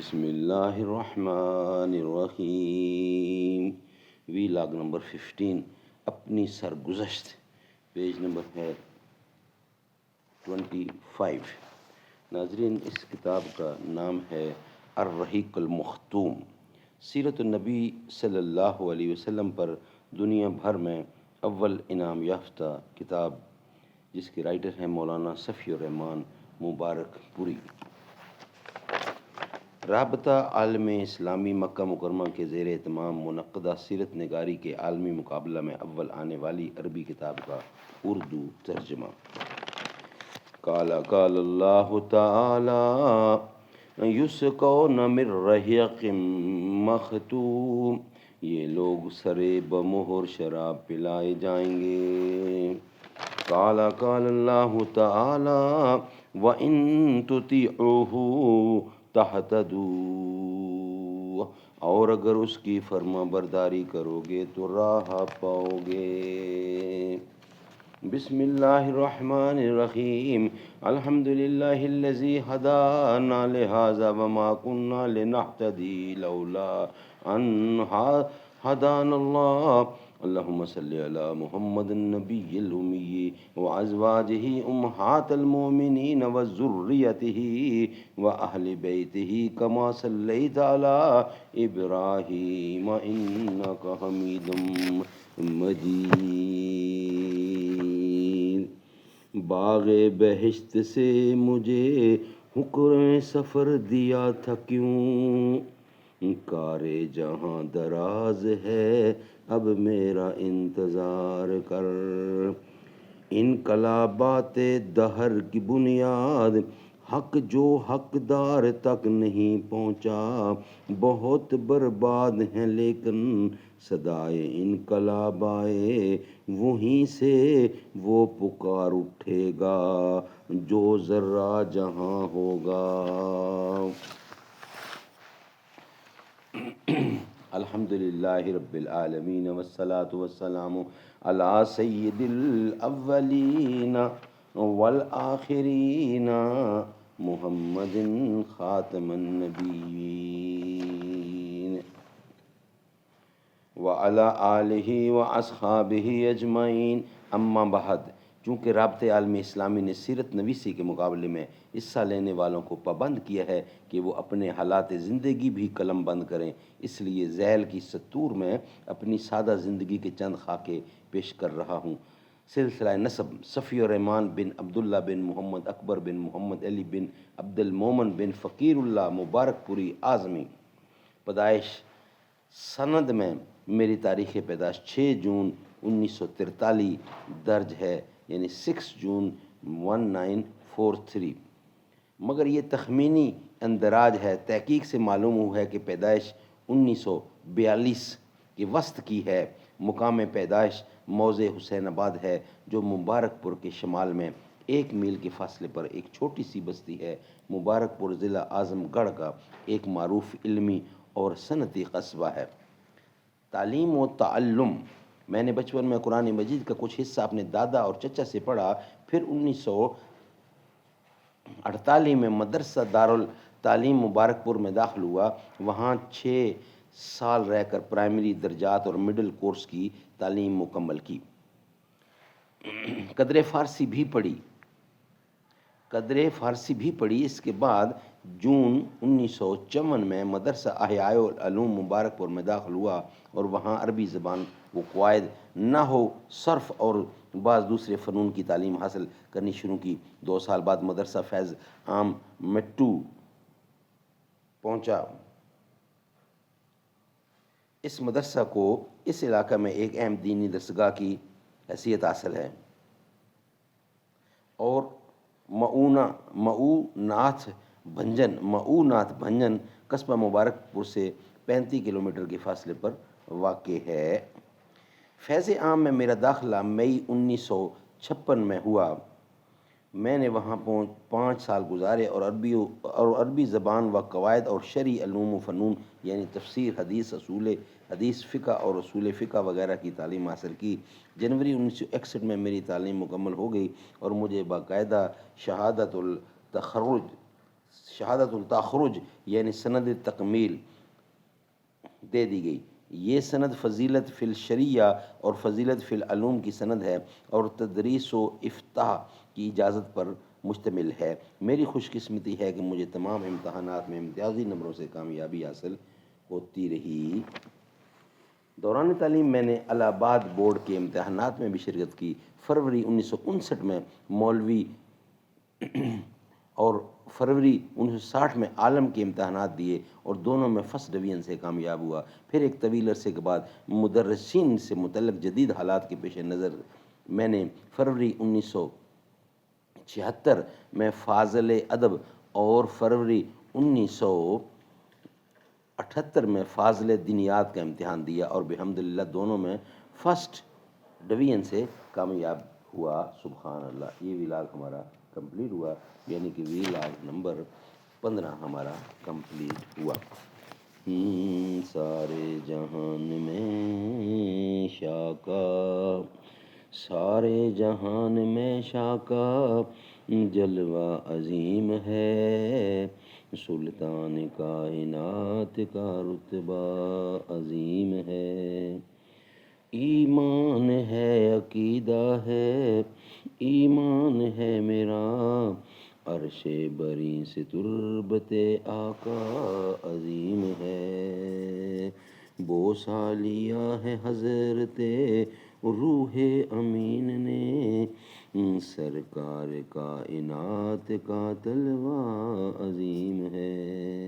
بسم اللہ الرحمن الرحیم۔ وی لاگ نمبر 15، اپنی سرگزشت، پیج نمبر ہے 25۔ ناظرین، اس کتاب کا نام ہے الرحیق المختوم، سیرت النبی صلی اللہ علیہ وسلم پر دنیا بھر میں اول انعام یافتہ کتاب، جس کے رائٹر ہیں مولانا صفی الرحمان مبارک پوری۔ رابطہ عالم اسلامی مکہ مکرمہ کے زیر اہتمام منعقدہ سیرت نگاری کے عالمی مقابلہ میں اول آنے والی عربی کتاب کا اردو ترجمہ۔ قال اللہ تعالی یسقون من رحیق مختوم، یہ لوگ سرے بمہر شراب پلائے جائیں گے۔ قال اللہ تعالی وَإِن تُطِیعُوهُ تَہْتَدُوا، اور اگر اس کی فرما برداری کرو گے تو راہ پاؤ گے۔ بسم اللہ الرحمن الرحیم۔ الحمد للہ الذی ہدانا لہذا وما كنا لنہتدی لولا ان ہدانا اللہ۔ اللہم صلی علی محمد النبی الامی وازواجہ امہات المؤمنین وذریتہ واہل بیتہ کما صلیت علی ابراہیم انک حمید مجید۔ باغ بہشت سے مجھے حکم سفر دیا تھا کیوں، کار جہاں دراز ہے اب میرا انتظار کر۔ انقلابات دہر کی بنیاد حق جو حقدار تک نہیں پہنچا، بہت برباد ہیں لیکن صدائے انقلاب آئے وہیں سے وہ پکار اٹھے گا جو ذرہ جہاں ہوگا۔ الحمد للہ رب العالمین والصلاة والسلام علی سید الاولین والآخرین محمد خاتم النبیین وعلی آلہ واصحابہ اجمعین۔ اما بعد، چونکہ رابطہ عالم اسلامی نے سیرت نویسی کے مقابلے میں حصہ لینے والوں کو پابند کیا ہے کہ وہ اپنے حالات زندگی بھی قلم بند کریں، اس لیے ذیل کی سطور میں اپنی سادہ زندگی کے چند خاکے پیش کر رہا ہوں۔ سلسلہ نسب: صفی الرحمان بن عبداللہ بن محمد اکبر بن محمد علی بن عبد المومن بن فقیر اللہ مبارک پوری اعظمی۔ پیدائش: سند میں میری تاریخ پیدائش 6 جون 1943 درج ہے، یعنی 6 جون 1943، مگر یہ تخمینی اندراج ہے۔ تحقیق سے معلوم ہوا ہے کہ پیدائش 1942 کے وسط کی ہے۔ مقام پیدائش موضع حسین آباد ہے، جو مبارک پور کے شمال میں 1 میل کے فاصلے پر ایک چھوٹی سی بستی ہے۔ مبارک پور ضلع اعظم گڑھ کا ایک معروف علمی اور صنعتی قصبہ ہے۔ تعلیم و تعلم: میں نے بچپن میں قرآن مجید کا کچھ حصہ اپنے دادا اور چچا سے پڑھا، پھر 1948 میں مدرسہ دارالتعلیم مبارک پور میں داخل ہوا۔ وہاں 6 سال رہ کر پرائمری درجات اور مڈل کورس کی تعلیم مکمل کی۔ قدر فارسی بھی پڑھی۔ اس کے بعد جون 1954 میں مدرسہ احیاء العلوم مبارک پور میں داخل ہوا اور وہاں عربی زبان و قواعد، نحو، صرف اور بعض دوسرے فنون کی تعلیم حاصل کرنی شروع کی۔ 2 سال بعد مدرسہ فیض عام مٹو پہنچا۔ اس مدرسہ کو اس علاقہ میں ایک اہم دینی درسگاہ کی حیثیت حاصل ہے اور مئونات بھنجن قصبہ مبارک پور سے 35 کلومیٹر کے فاصلے پر واقع ہے۔ فیض عام میں میرا داخلہ مئی 1956 میں ہوا۔ میں نے وہاں 5 سال گزارے اور عربی زبان و قواعد اور شرعی علوم و فنون یعنی تفسیر، حدیث، اصول حدیث، فقہ اور اصول فقہ وغیرہ کی تعلیم حاصل کی۔ جنوری 1961 میں میری تعلیم مکمل ہو گئی اور مجھے باقاعدہ شہادت التخرج شہادت التخرج یعنی سند تکمیل دے دی گئی۔ یہ سند فضیلت فی الشریعہ اور فضیلت فی العلوم کی سند ہے اور تدریس و افتاح کی اجازت پر مشتمل ہے۔ میری خوش قسمتی ہے کہ مجھے تمام امتحانات میں امتیازی نمبروں سے کامیابی حاصل ہوتی رہی۔ دوران تعلیم میں نے الہ آباد بورڈ کے امتحانات میں بھی شرکت کی۔ فروری 1959 میں مولوی اور فروری 1960 میں عالم کے امتحانات دیے اور دونوں میں فرسٹ ڈویژن سے کامیاب ہوا۔ پھر ایک طویل عرصے کے بعد مدرسین سے متعلق جدید حالات کے پیش نظر میں نے فروری 1976 میں فاضل ادب اور فروری 1978 میں فاضل دینیات کا امتحان دیا اور بحمدللہ دونوں میں فرسٹ ڈویژن سے کامیاب ہوا۔ سبحان اللہ، یہ ولاگ ہمارا کمپلیٹ ہوا، یعنی کہ ولاگ نمبر 15 ہمارا کمپلیٹ ہوا۔ سارے جہان میں شاہ کا، سارے جہان میں شاہ کا جلوہ عظیم ہے، سلطان کائنات کا رتبہ عظیم ہے۔ ایمان ہے عقیدہ ہے، ایمان ہے میرا، عرش بری سے تربت آقا عظیم ہے۔ بوسہ لیا ہے حضرت روح امین نے، سرکار کائنات کا طلوہ عظیم ہے۔